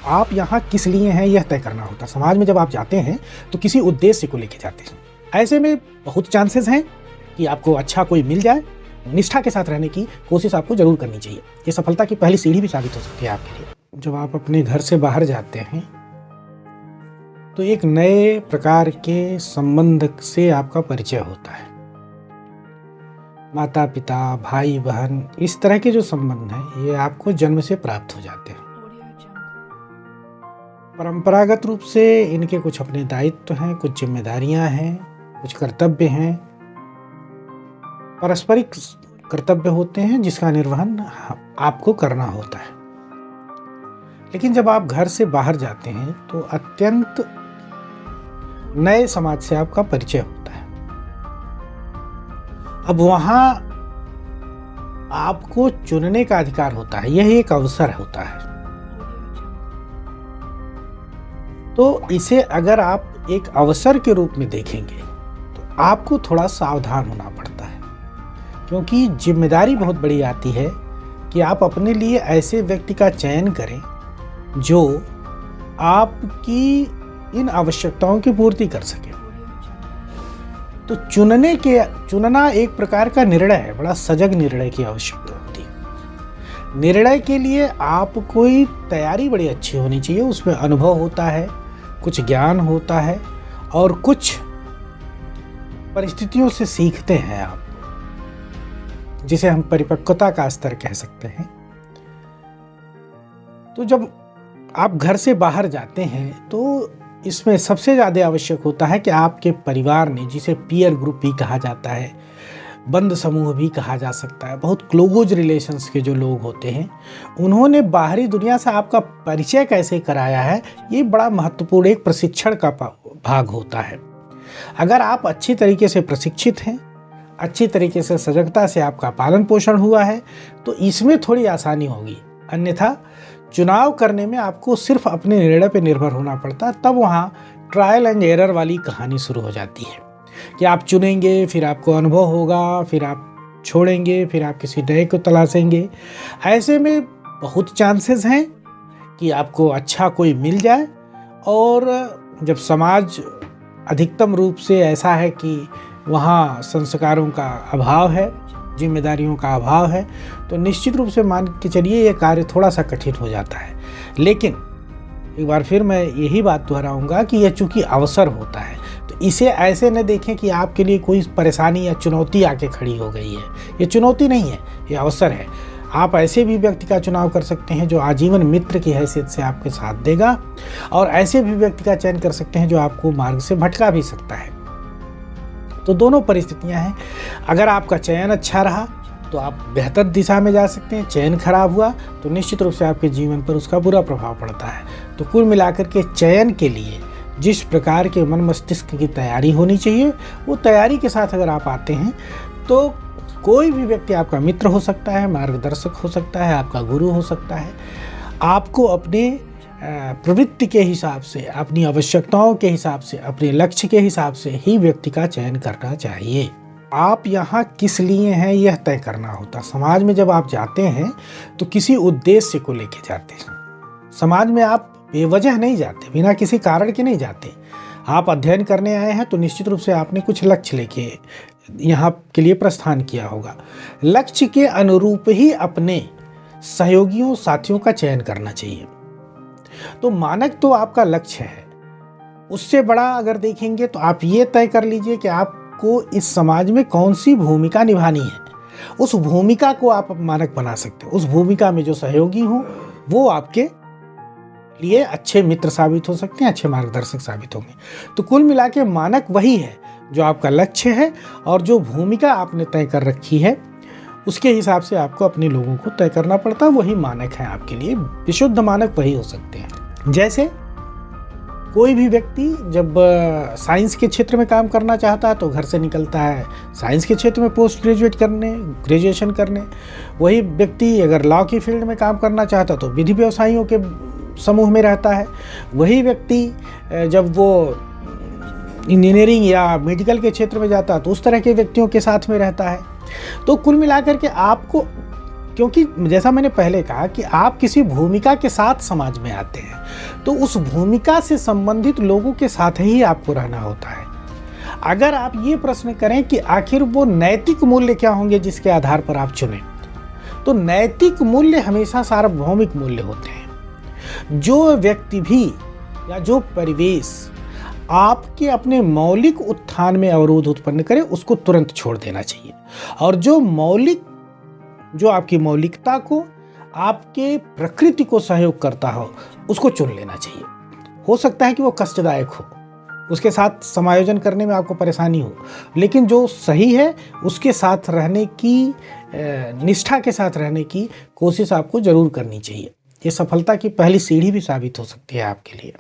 आप यहाँ किस लिए हैं यह तय करना होता है। समाज में जब आप जाते हैं तो किसी उद्देश्य को लेके जाते हैं। ऐसे में बहुत चांसेस हैं कि आपको अच्छा कोई मिल जाए। निष्ठा के साथ रहने की कोशिश आपको जरूर करनी चाहिए। ये सफलता की पहली सीढ़ी भी साबित हो सकती है आपके लिए। जब आप अपने घर से बाहर जाते हैं तो एक नए प्रकार के संबंध से आपका परिचय होता है। माता पिता, भाई बहन, इस तरह के जो संबंध हैं ये आपको जन्म से प्राप्त हो जाते हैं। परंपरागत रूप से इनके कुछ अपने दायित्व हैं, कुछ जिम्मेदारियां हैं, कुछ कर्तव्य हैं, पारस्परिक कर्तव्य होते हैं जिसका निर्वहन आपको करना होता है। लेकिन जब आप घर से बाहर जाते हैं तो अत्यंत नए समाज से आपका परिचय होता है। अब वहां आपको चुनने का अधिकार होता है, यह एक अवसर होता है। तो इसे अगर आप एक अवसर के रूप में देखेंगे तो आपको थोड़ा सावधान होना पड़ता है, क्योंकि जिम्मेदारी बहुत बड़ी आती है कि आप अपने लिए ऐसे व्यक्ति का चयन करें जो आपकी इन आवश्यकताओं की पूर्ति कर सके। तो चुनना एक प्रकार का निर्णय है, बड़ा सजग निर्णय की आवश्यकता होती है। निर्णय के लिए आप कोई तैयारी बड़ी अच्छी होनी चाहिए, उसमें अनुभव होता है, कुछ ज्ञान होता है और कुछ परिस्थितियों से सीखते हैं आप, जिसे हम परिपक्वता का स्तर कह सकते हैं। तो जब आप घर से बाहर जाते हैं तो इसमें सबसे ज़्यादा आवश्यक होता है कि आपके परिवार ने, जिसे पीयर ग्रुप भी कहा जाता है, बंद समूह भी कहा जा सकता है, बहुत क्लोज रिलेशंस के जो लोग होते हैं, उन्होंने बाहरी दुनिया से आपका परिचय कैसे कराया है, ये बड़ा महत्वपूर्ण एक प्रशिक्षण का भाग होता है। अगर आप अच्छी तरीके से प्रशिक्षित हैं, अच्छी तरीके से सजगता से आपका पालन पोषण हुआ है तो इसमें थोड़ी आसानी होगी। अन्यथा चुनाव करने में आपको सिर्फ अपने निर्णय पर निर्भर होना पड़ता है। तब वहाँ ट्रायल एंड एरर वाली कहानी शुरू हो जाती है कि आप चुनेंगे, फिर आपको अनुभव होगा, फिर आप छोड़ेंगे, फिर आप किसी नए को तलाशेंगे। ऐसे में बहुत चांसेस हैं कि आपको अच्छा कोई मिल जाए। और जब समाज अधिकतम रूप से ऐसा है कि वहाँ संस्कारों का अभाव है, जिम्मेदारियों का अभाव है, तो निश्चित रूप से मान के चलिए ये कार्य थोड़ा सा कठिन हो जाता है। लेकिन एक बार फिर मैं यही बात दोहराऊंगा कि यह चूंकि अवसर होता है तो इसे ऐसे न देखें कि आपके लिए कोई परेशानी या चुनौती आके खड़ी हो गई है। ये चुनौती नहीं है, ये अवसर है। आप ऐसे भी व्यक्ति का चुनाव कर सकते हैं जो आजीवन मित्र की हैसियत से आपके साथ देगा, और ऐसे भी व्यक्ति का चयन कर सकते हैं जो आपको मार्ग से भटका भी सकता है। तो दोनों परिस्थितियां हैं। अगर आपका चयन अच्छा रहा तो आप बेहतर दिशा में जा सकते हैं, चयन खराब हुआ तो निश्चित रूप से आपके जीवन पर उसका बुरा प्रभाव पड़ता है। तो कुल मिलाकर के चयन के लिए जिस प्रकार के मन मस्तिष्क की तैयारी होनी चाहिए, वो तैयारी के साथ अगर आप आते हैं तो कोई भी व्यक्ति आपका मित्र हो सकता है, मार्गदर्शक हो सकता है, आपका गुरु हो सकता है। आपको अपने प्रवृत्ति के हिसाब से, अपनी आवश्यकताओं के हिसाब से, अपने लक्ष्य के हिसाब से ही व्यक्ति का चयन करना चाहिए। आप यहाँ किस लिए हैं यह तय करना होता। समाज में जब आप जाते हैं तो किसी उद्देश्य को लेके जाते हैं। समाज में आप बेवजह नहीं जाते, बिना किसी कारण के नहीं जाते। आप अध्ययन करने आए हैं तो निश्चित रूप से आपने कुछ लक्ष्य लेके यहाँ के लिए प्रस्थान किया होगा। लक्ष्य के अनुरूप ही अपने सहयोगियों, साथियों का चयन करना चाहिए। तो मानक तो आपका लक्ष्य है, उससे बड़ा अगर देखेंगे तो आप ये तय कर लीजिए कि आपको इस समाज में कौन सी भूमिका निभानी है। उस भूमिका को आप मानक बना सकते हो। उस भूमिका में जो सहयोगी हों वो आपके लिए अच्छे मित्र साबित हो सकते हैं, अच्छे मार्गदर्शक साबित होंगे। तो कुल मिला के मानक वही है जो आपका लक्ष्य है, और जो भूमिका आपने तय कर रखी है उसके हिसाब से आपको अपने लोगों को तय करना पड़ता है। वही मानक है आपके लिए, विशुद्ध मानक वही हो सकते हैं। जैसे कोई भी व्यक्ति जब साइंस के क्षेत्र में काम करना चाहता है तो घर से निकलता है साइंस के क्षेत्र में पोस्ट ग्रेजुएट करने, ग्रेजुएशन करने। वही व्यक्ति अगर लॉ की फील्ड में काम करना चाहता है तो विधि व्यवसायियों के समूह में रहता है। वही व्यक्ति जब वो इंजीनियरिंग या मेडिकल के क्षेत्र में जाता है तो उस तरह के व्यक्तियों के साथ में रहता है। तो कुल मिलाकर के आपको क्योंकि जैसा मैंने पहले कहा कि आप किसी भूमिका के साथ समाज में आते हैं, तो उस भूमिका से संबंधित लोगों के साथ ही आपको रहना होता है। अगर आप ये प्रश्न करें कि आखिर वो नैतिक मूल्य क्या होंगे जिसके आधार पर आप चुनें, तो नैतिक मूल्य हमेशा सार्वभौमिक मूल्य होते हैं। जो व्यक्ति भी या जो परिवेश आपके अपने मौलिक उत्थान में अवरोध उत्पन्न करे, उसको तुरंत छोड़ देना चाहिए। और जो आपकी मौलिकता को, आपके प्रकृति को सहयोग करता हो, उसको चुन लेना चाहिए। हो सकता है कि वो कष्टदायक हो, उसके साथ समायोजन करने में आपको परेशानी हो, लेकिन जो सही है उसके साथ रहने की, निष्ठा के साथ रहने की कोशिश आपको जरूर करनी चाहिए। ये सफलता की पहली सीढ़ी भी साबित हो सकती है आपके लिए।